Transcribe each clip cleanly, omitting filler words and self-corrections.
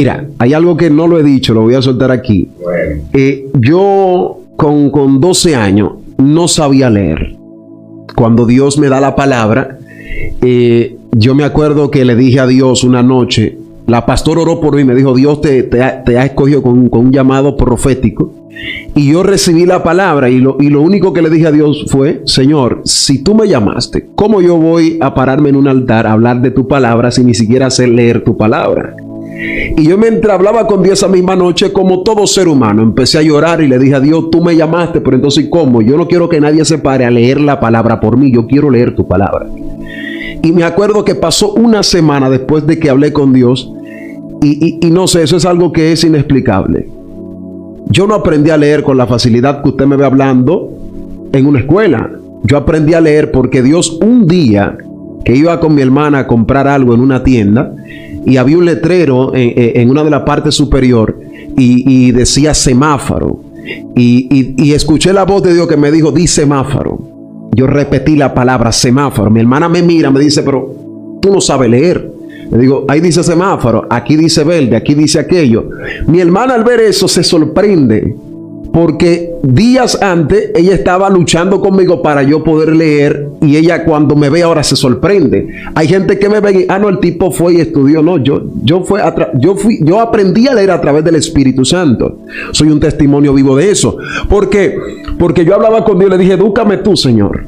Mira, hay algo que no lo he dicho, lo voy a soltar aquí. Bueno. Yo con 12 años no sabía leer. Cuando Dios me da la palabra, yo me acuerdo que le dije a Dios una noche, la pastora oró por mí, me dijo, Dios te ha escogido con un llamado profético. Y yo recibí la palabra y lo único que le dije a Dios fue, Señor, si tú me llamaste, ¿cómo yo voy a pararme en un altar a hablar de tu palabra sin ni siquiera sé leer tu palabra? Y yo mientras hablaba con Dios esa misma noche, como todo ser humano, empecé a llorar y le dije a Dios, tú me llamaste, pero entonces ¿cómo? Yo no quiero que nadie se pare a leer la palabra por mí, yo quiero leer tu palabra. Y me acuerdo que pasó una semana después de que hablé con Dios y no sé, eso es algo que es inexplicable. Yo no aprendí a leer con la facilidad que usted me ve hablando en una escuela. Yo aprendí a leer porque Dios, un día que iba con mi hermana a comprar algo en una tienda y había un letrero en una de la parte superior y decía semáforo y escuché la voz de Dios que me dijo, di semáforo. Yo repetí la palabra semáforo. Mi hermana me mira, me dice, pero tú no sabes leer. Le digo, ahí dice semáforo, aquí dice verde, aquí dice aquello. Mi hermana al ver eso se sorprende porque días antes ella estaba luchando conmigo para yo poder leer y ella cuando me ve ahora se sorprende. Hay gente que me ve y, no, el tipo fue y estudió. No, yo aprendí a leer a través del Espíritu Santo. Soy un testimonio vivo de eso. ¿Por qué? Porque yo hablaba con Dios y le dije, edúcame tú, Señor.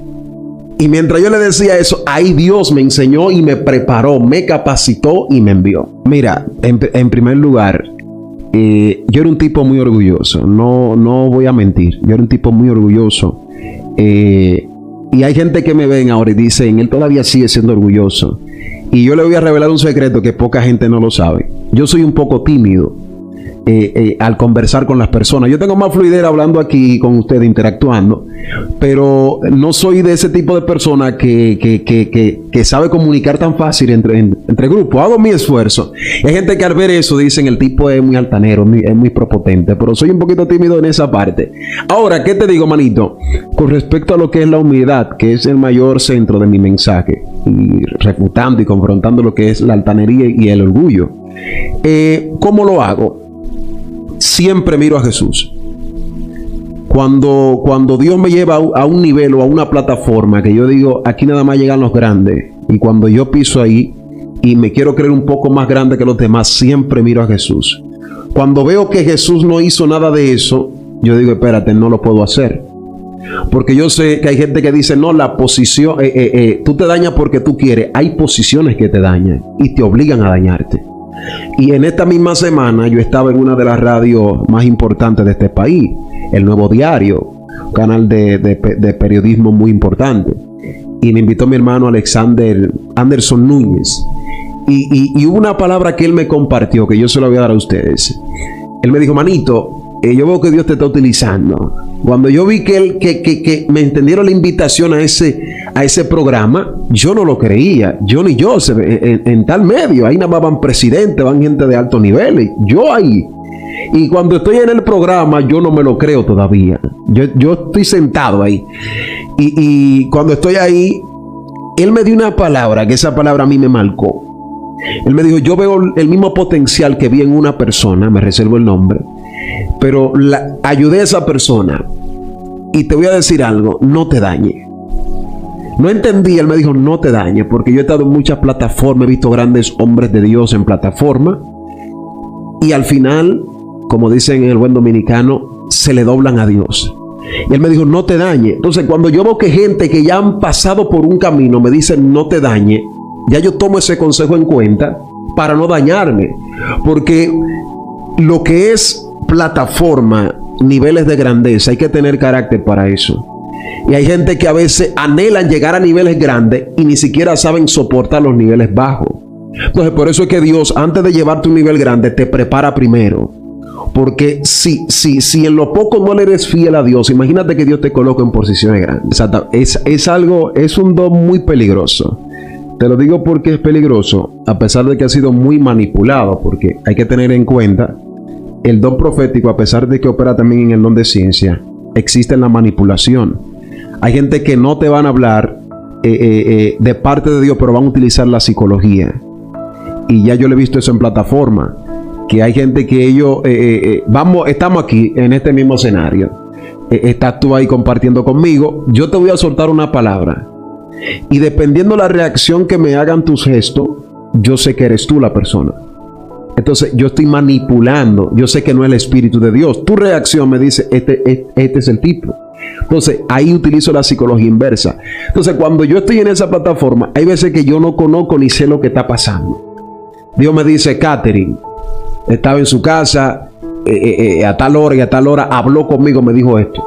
Y mientras yo le decía eso, ahí Dios me enseñó y me preparó, me capacitó y me envió. Mira, en primer lugar, yo era un tipo muy orgulloso, no voy a mentir, yo era un tipo muy orgulloso. Y hay gente que me ven ahora y dicen, él todavía sigue siendo orgulloso. Y yo le voy a revelar un secreto que poca gente no lo sabe. Yo soy un poco tímido al conversar con las personas. Yo tengo más fluidez hablando aquí con ustedes, interactuando, pero no soy de ese tipo de persona que sabe comunicar tan fácil entre grupos. Hago mi esfuerzo. Hay gente que al ver eso dicen, el tipo es muy altanero, es muy prepotente, pero soy un poquito tímido en esa parte. Ahora, ¿qué te digo, manito? Con respecto a lo que es la humildad, que es el mayor centro de mi mensaje, y refutando y confrontando lo que es la altanería y el orgullo. ¿Cómo lo hago? Siempre miro a Jesús. Cuando Dios me lleva a un nivel o a una plataforma que yo digo, aquí nada más llegan los grandes, y cuando yo piso ahí y me quiero creer un poco más grande que los demás, siempre miro a Jesús. Cuando veo que Jesús no hizo nada de eso, yo digo, espérate, no lo puedo hacer. Porque yo sé que hay gente que dice, no, la posición, tú te dañas porque tú quieres. Hay posiciones que te dañan y te obligan a dañarte. Y en esta misma semana yo estaba en una de las radios más importantes de este país, El Nuevo Diario, un canal de periodismo muy importante. Y me invitó mi hermano Anderson Núñez. Y hubo una palabra que él me compartió, que yo se la voy a dar a ustedes. Él me dijo, manito, yo veo que Dios te está utilizando. Cuando yo vi que me entendieron la invitación a ese programa, yo no lo creía. Yo en tal medio, ahí nada más van presidentes, van gente de alto nivel. Yo ahí. Y cuando estoy en el programa, yo no me lo creo todavía. Yo estoy sentado ahí. Y cuando estoy ahí, él me dio una palabra, que esa palabra a mí me marcó. Él me dijo, yo veo el mismo potencial que vi en una persona, me reservo el nombre, pero ayudé a esa persona. Y te voy a decir algo, no te dañe. No entendí, él me dijo, no te dañe, porque yo he estado en muchas plataformas, he visto grandes hombres de Dios en plataforma, y al final, como dicen en el buen dominicano, se le doblan a Dios. Y él me dijo, no te dañe. Entonces, cuando yo veo que gente que ya han pasado por un camino me dicen, no te dañe, ya yo tomo ese consejo en cuenta para no dañarme. Porque lo que es plataforma, niveles de grandeza, hay que tener carácter para eso. Y hay gente que a veces anhelan llegar a niveles grandes y ni siquiera saben soportar los niveles bajos. Entonces, por eso es que Dios, antes de llevarte a un nivel grande, te prepara primero. Porque si en lo poco no le eres fiel a Dios, imagínate que Dios te coloca en posiciones grandes. Es un don muy peligroso. Te lo digo porque es peligroso, a pesar de que ha sido muy manipulado, porque hay que tener en cuenta, el don profético, a pesar de que opera también en el don de ciencia, existe en la manipulación. Hay gente que no te van a hablar de parte de Dios, pero van a utilizar la psicología. Y ya yo le he visto eso en plataforma. que hay gente que ellos, estamos aquí en este mismo escenario. Estás tú ahí compartiendo conmigo. Yo te voy a soltar una palabra. Y dependiendo la reacción que me hagan tus gestos, yo sé que eres tú la persona. Entonces yo estoy manipulando. Yo sé que no es el Espíritu de Dios. Tu reacción me dice, este es el tipo. Entonces ahí utilizo la psicología inversa. Entonces cuando yo estoy en esa plataforma, hay veces que yo no conozco ni sé lo que está pasando. Dios me dice, Catherine estaba en su casa a tal hora y a tal hora habló conmigo, me dijo esto.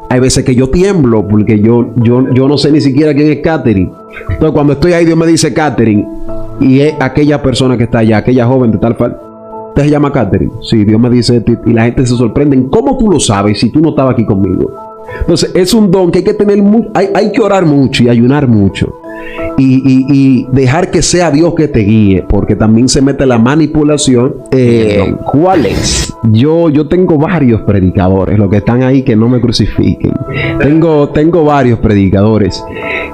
Hay veces que yo tiemblo porque yo no sé ni siquiera quién es Catherine. Entonces cuando estoy ahí, Dios me dice Catherine, y es aquella persona que está allá, aquella joven de tal falta. ¿Usted se llama Catherine? Sí, Dios me dice esto, y la gente se sorprende. ¿Cómo tú lo sabes si tú no estabas aquí conmigo? Entonces es un don que hay que tener, hay que orar mucho y ayunar mucho. Y dejar que sea Dios que te guíe, porque también se mete la manipulación. ¿Cuál es? Yo tengo varios predicadores, los que están ahí que no me crucifiquen. Tengo varios predicadores.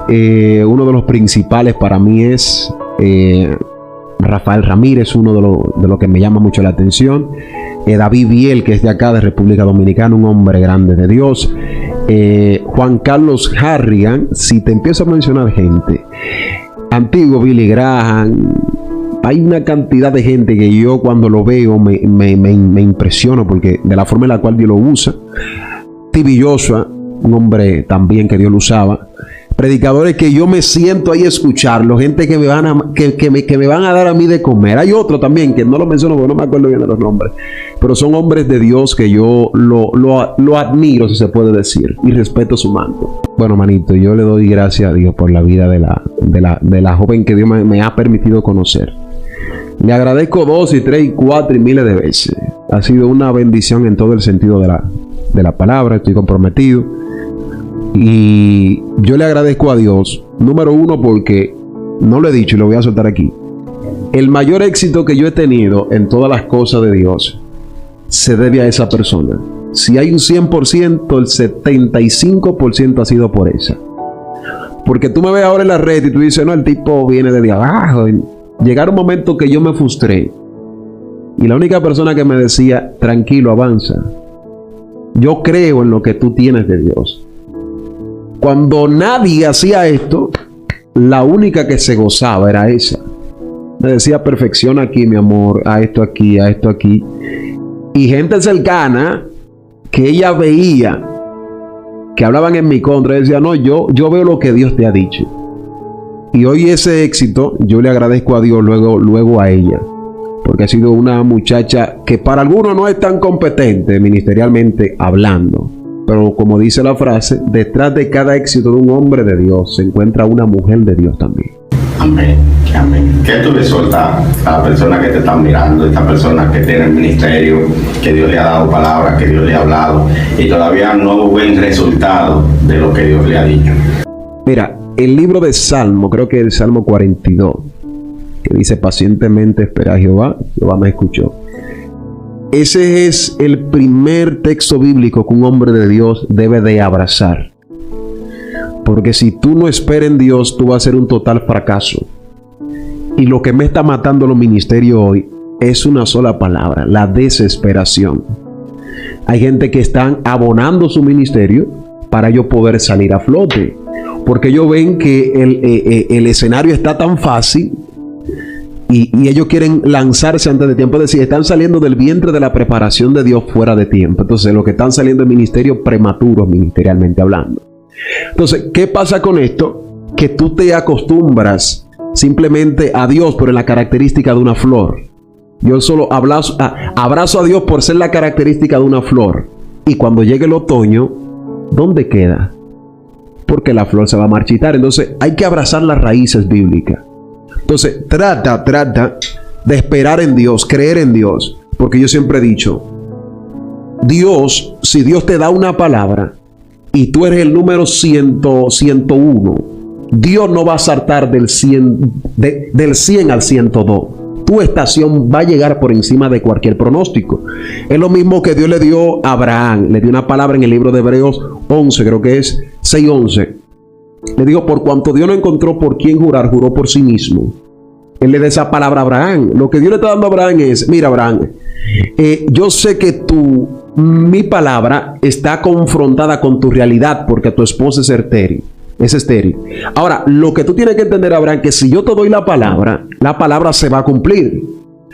Uno de los principales para mí es Rafael Ramírez, uno de los que me llama mucho la atención. David Biel, que es de acá de República Dominicana, un hombre grande de Dios. Juan Carlos Harrigan. Si te empiezo a mencionar gente, antiguo Billy Graham, hay una cantidad de gente que yo cuando lo veo me impresiono, porque de la forma en la cual Dios lo usa. T.B. Joshua, un hombre también que Dios lo usaba. Predicadores que yo me siento ahí a escucharlo, gente que me van a dar a mí de comer. Hay otro también que no lo menciono porque no me acuerdo bien de los nombres, pero son hombres de Dios que yo lo admiro, si se puede decir, y respeto su manto. Bueno, manito, yo le doy gracias a Dios por la vida de la joven que Dios me ha permitido conocer. Le agradezco 2 y 3 y 4 y miles de veces. Ha sido una bendición en todo el sentido de la palabra. Estoy comprometido. Y yo le agradezco a Dios, número uno, porque no lo he dicho y lo voy a soltar aquí. El mayor éxito que yo he tenido en todas las cosas de Dios se debe a esa persona. Si hay un 100%, el 75% ha sido por esa. Porque tú me ves ahora en la red y tú dices, no, el tipo viene de abajo. Llegaron un momento que yo me frustré. Y la única persona que me decía, tranquilo, avanza. Yo creo en lo que tú tienes de Dios. Cuando nadie hacía esto, la única que se gozaba era esa. Me decía, perfecciona aquí, mi amor, a esto aquí, a esto aquí. Y gente cercana que ella veía, que hablaban en mi contra, decía, no, yo veo lo que Dios te ha dicho. Y hoy ese éxito, yo le agradezco a Dios luego a ella. Porque ha sido una muchacha que para algunos no es tan competente ministerialmente hablando. Pero como dice la frase, detrás de cada éxito de un hombre de Dios se encuentra una mujer de Dios también. Amén, amén. ¿Qué tú le sueltas a las personas que te están mirando, estas personas que tienen ministerio, que Dios le ha dado palabras, que Dios le ha hablado y todavía no ven resultado de lo que Dios le ha dicho? Mira, el libro de Salmo, creo que es el Salmo 42, que dice, pacientemente espera a Jehová, Jehová me escuchó. Ese es el primer texto bíblico que un hombre de Dios debe de abrazar. Porque si tú no esperas en Dios, tú vas a ser un total fracaso. Y lo que me está matando los ministerios hoy es una sola palabra, la desesperación. Hay gente que están abonando su ministerio para ellos poder salir a flote. Porque ellos ven que el escenario está tan fácil y ellos quieren lanzarse antes de tiempo. Es decir, están saliendo del vientre de la preparación de Dios fuera de tiempo. Entonces, los que están saliendo de ministerio prematuros, ministerialmente hablando. Entonces, ¿qué pasa con esto? Que tú te acostumbras simplemente a Dios por la característica de una flor. Yo solo abrazo a Dios por ser la característica de una flor. Y cuando llegue el otoño, ¿dónde queda? Porque la flor se va a marchitar. Entonces, hay que abrazar las raíces bíblicas. Entonces, trata de esperar en Dios, creer en Dios. Porque yo siempre he dicho, Dios, si Dios te da una palabra y tú eres el número 101, Dios no va a saltar del 100 al 102. Tu estación va a llegar por encima de cualquier pronóstico. Es lo mismo que Dios le dio a Abraham. Le dio una palabra en el libro de Hebreos 11, creo que es 6:11. Le dijo, por cuanto Dios no encontró por quién jurar, juró por sí mismo. Él le da esa palabra a Abraham. Lo que Dios le está dando a Abraham es, mira Abraham, yo sé que mi palabra está confrontada con tu realidad porque tu esposa es estéril. Es estéril. Ahora, lo que tú tienes que entender, Abraham, que si yo te doy la palabra se va a cumplir.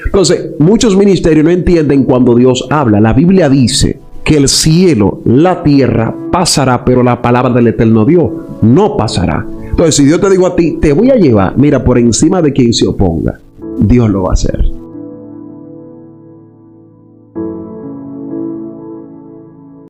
Entonces, muchos ministerios no entienden cuando Dios habla. La Biblia dice que el cielo, la tierra pasará, pero la palabra del eterno Dios no pasará. Entonces, si Dios te digo a ti, te voy a llevar, mira, por encima de quien se oponga, Dios lo va a hacer.